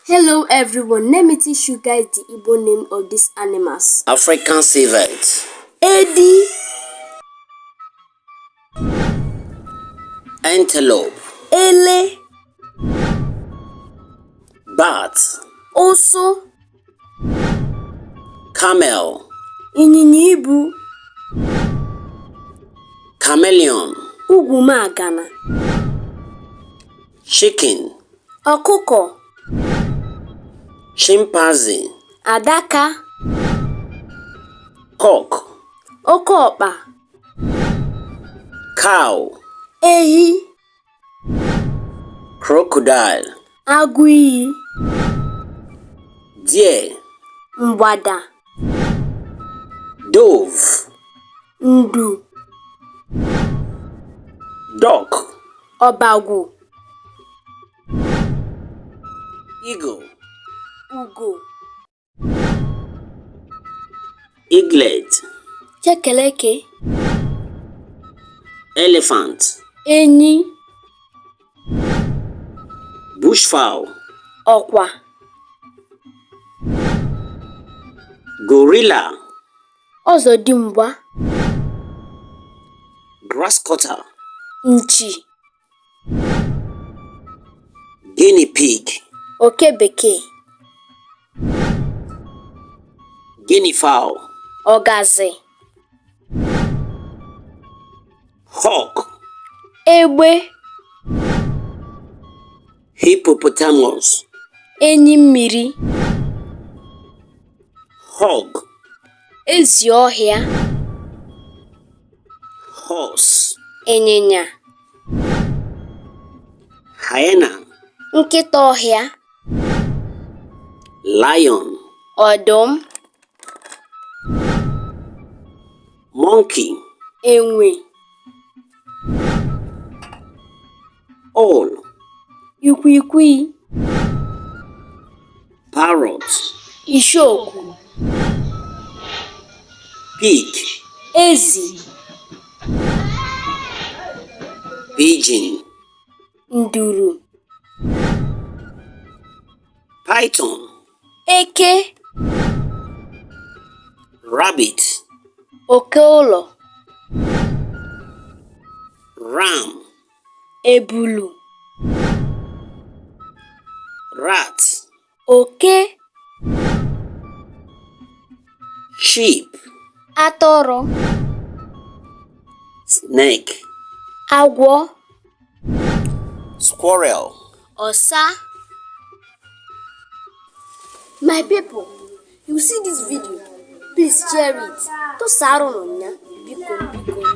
Hello everyone, let me teach you guys the Igbo name of these animals. African civet, Edi, antelope, ele, bat, oso, camel, ịnyịnya ibu, chameleon, ugwumagana, chicken, ọkụkọ, chimpanzee, adaka, cock, oke ọkpa, cow, ehi, crocodile, agụ iyi, deer, mgbada, dove, ndu, duck, ọbagwu, eagle, ugo, eaglet, chekeleke, elephant, enyi, bushfowl, ọkwa, gorilla, ọzọdimgba, grasscutter, nchi, guinea pig, oke bekee, guinea fowl, ọgazị, hawk, egbe, hippopotamus, enyi mmiri, hog, ezi ọhịa, horse, ịnyịnya, hyena, nkịta ọhịa, lion, ọdụm, monkey, enwe, owl, ikwikwii, parrot, ishoku, pig, ezi, pigeon, nduru, python, eke, rabbit, oke ụlọ, ram, ebulu, rat, oke, sheep, atọrọ, snake, agwọ, squirrel. ọsa. My people, you see this video, please share it. To Saron, biko.